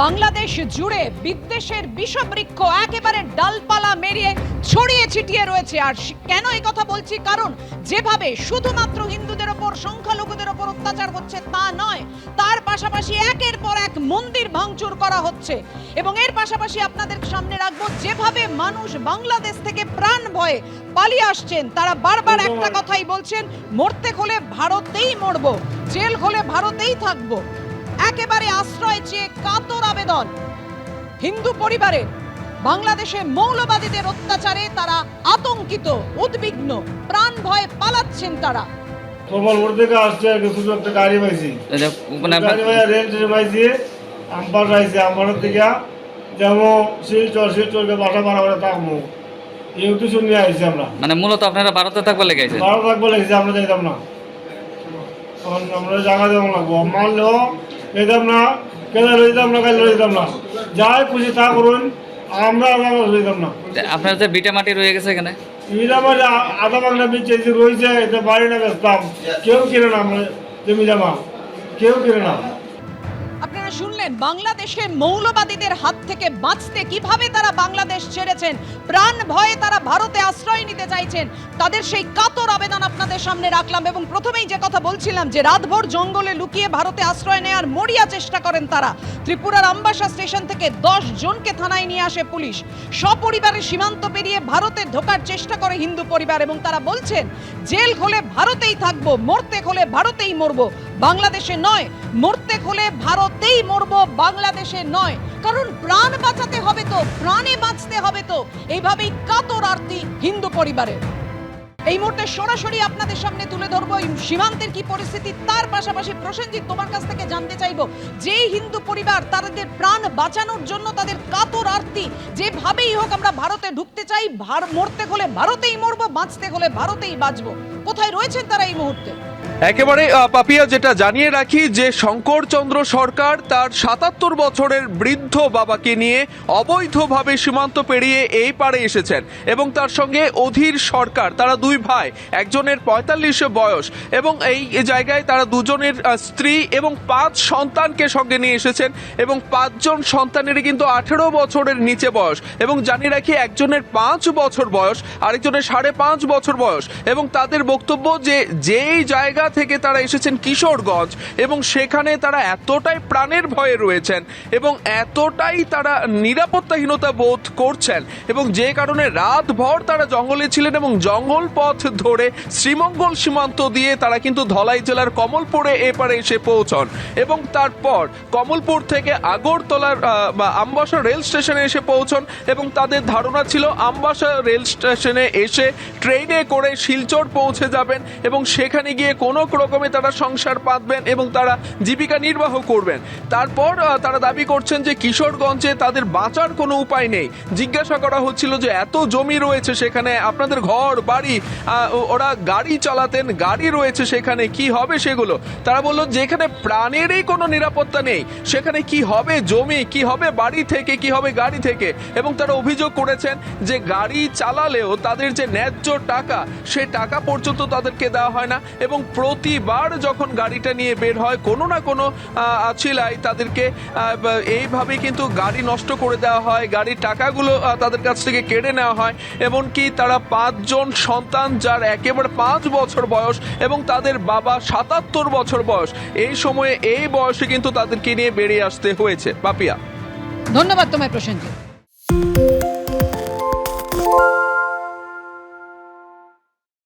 বাংলাদেশ জুড়ে বিদ্বেষের বিষবৃক্ষ একেবারে ডালপালা মেরিয়ে ছড়িয়ে ছিটিয়ে রয়েছে। আর কেন এই কথা বলছি, কারণ যেভাবে শুধুমাত্র হিন্দুদের ওপর, সংখ্যালঘুদের ওপর অত্যাচার হচ্ছে তা নয়, তার পাশাপাশি একের পর এক মন্দির ভাঙচুর করা হচ্ছে। এবং এর পাশাপাশি আপনাদের সামনে রাখবো যেভাবে মানুষ বাংলাদেশ থেকে প্রাণ ভয়ে পালিয়ে আসছেন, তারা বারবার একটা কথাই বলছেন, মরতে হলে ভারতেই মরবো, জেল হলে ভারতেই থাকবো। একেবারে আশ্রয় চেয়ে কাতর আবেদন হিন্দু পরিবারের। বাংলাদেশে মৌলবাদীদের অত্যাচারে তারা আতঙ্কিত, উদ্বিগ্ন, প্রাণ ভয়ে পালাচ্ছেন তারা। কমলপুর থেকে আসছে কিছু একটা গাড়ি পাইছি, গাড়ি রেল ট্রেন পাইছি, আম্পার পাইছি, আম্পারের থেকে যেমন শিলচরকে বাসা বাড়া থাকবো এই উদ্দেশ্য নিয়ে আসছি আমরা। মানে মূলত আপনারা ভারতে থাকবো লেগেছে, ভারত থাকবো লেগেছি, আমরা যাইতাম না, আমরা জায়গা দেওয়া লাগবো, মানলেও যেতাম না, কেন লইতাম না, কাল লইতাম না, যাই খুশি তা করুন, আমরা লইতাম না। আপনার যে বিটা মাটি রয়ে গেছে এখানে, আধা বাংলা বীজ রয়েছে, এতে বাড়ি না বেচতাম, কেউ কিনে না, জমি জামা কেউ কিনে না। আপনারা শুনলেন বাংলাদেশে মৌলবাদীদের হাত থেকে বাঁচতে কিভাবে তারা বাংলাদেশ ছেড়েছেন, প্রাণ ভয়ে তারা ভারতে আশ্রয় নিতে চাইছেন, তাদের সেই কাতর আবেদন আপনাদের সামনে রাখলাম। এবং প্রথমেই যে কথা বলছিলাম যে রাতভর জঙ্গলে লুকিয়ে ভারতে আশ্রয় নেওয়ার মরিয়া চেষ্টা করেন তারা। ত্রিপুরার আমবাসা স্টেশন থেকে 10 জনকে থানায় নিয়ে আসে পুলিশ, সপরিবারে সীমান্ত পেরিয়ে ভারতে ঢোকার চেষ্টা করে হিন্দু পরিবার। এবং তারা বলছেন জেল হলে ভারতেই থাকবো, মরতে হলে ভারতেই মরবো, বাংলাদেশে নয়। মরতে হলে ভারতেই মরবো, বাংলাদেশে নয়। কারণ প্রাণ বাঁচাতে হবে তো, প্রাণে বাঁচতে হবে তো। এইভাবেই কাতর আরতি হিন্দু পরিবারের। এই মুহূর্তে সরাসরি আপনাদের সামনে তুলে ধরবো সীমান্তের কি পরিস্থিতি। তার পাশাপাশি প্রসেনজিৎ, তোমার কাছ থেকে জানতে চাইবো যে হিন্দু পরিবার তাদের প্রাণ বাঁচানোর জন্য তাদের কাতর আরতি, যেভাবেই হোক আমরা ভারতে ঢুকতে চাই, মরতে হলে ভারতেই মরবো, বাঁচতে হলে ভারতেই বাঁচবো, কোথায় রয়েছেন তারা এই মুহূর্তে? একেবারে পাপিয়া, যেটা জানিয়ে রাখি যে শঙ্করচন্দ্র সরকার তার 77 বছরের বৃদ্ধ বাবাকে নিয়ে অবৈধভাবে সীমান্ত পেরিয়ে এই পারে এসেছেন এবং তার সঙ্গে অধীর সরকার, তারা দুই ভাই, একজনের 45 বয়স এবং এই জায়গায় তারা দুজনের স্ত্রী এবং 5 সন্তানকে সঙ্গে নিয়ে এসেছেন এবং 5 জন সন্তানেরই কিন্তু 18 বছরের নিচে বয়স। এবং জানিয়ে রাখি একজনের 5 বছর বয়স, আরেকজনের 5.5 বছর বয়স। এবং তাদের বক্তব্য যে যেই জায়গা থেকে তারা এসেছেন কিশোরগঞ্জ এবং সেখানে তারা এতটাই প্রাণের ভয়ে রয়েছেন এবং এতটাই তারা নিরাপত্তাহীনতা বোধ করছেন এবং যে কারণে রাতভর তারা জঙ্গলে ছিলেন এবং জঙ্গল পথ ধরে শ্রীমঙ্গল সীমান্ত দিয়ে তারা কিন্তু ধলাই জেলার কমলপুরে এপারে এসে পৌঁছন এবং তারপর কমলপুর থেকে আগরতলার আমবাসা রেল স্টেশনে এসে পৌঁছন এবং তাদের ধারণা ছিল আমবাসা রেল স্টেশনে এসে ট্রেনে করে শিলচর পৌঁছে যাবেন এবং সেখানে গিয়ে কোনো রকমে তারা সংসার পাতবেন এবং তারা জীবিকা নির্বাহ করবেন। তারপর তারা দাবি করছেন যে কিশোরগঞ্জে তাদের বাঁচার কোনো উপায় নেই। জিজ্ঞাসা করা হচ্ছিল যে এত জমি রয়েছে সেখানে, আপনাদের ঘর বাড়ি, ওরা গাড়ি চালাতেন, গাড়ি রয়েছে সেখানে, কি হবে সেগুলো? তারা বলল যেখানে প্রাণেরই কোনো নিরাপত্তা নেই সেখানে কি হবে জমি, কি হবে বাড়ি থেকে, কি হবে গাড়ি থেকে। এবং তারা অভিযোগ করেছেন যে গাড়ি চালালেও তাদের যে ন্যায্য টাকা, সে টাকা পর্যন্ত তাদেরকে দেওয়া হয় না এবং প্রতিবার যখন গাড়িটা নিয়ে বের হয় কোনো না কোনো আছিলাই তাদেরকে এইভাবে কিন্তু গাড়ি নষ্ট করে দেওয়া হয়, গাড়ির টাকাগুলো তাদের কাছ থেকে কেড়ে নেওয়া হয়। এমনকি তারা 5 জন সন্তান, যার একেবারে 5 বছর বয়স এবং তাদের বাবা 77 বছর বয়স, এই সময়ে এই বয়সে কিন্তু তাদেরকে নিয়ে বেরিয়ে আসতে হয়েছে। পাপিয়া, ধন্যবাদ তোমায় প্রসেনজিৎ।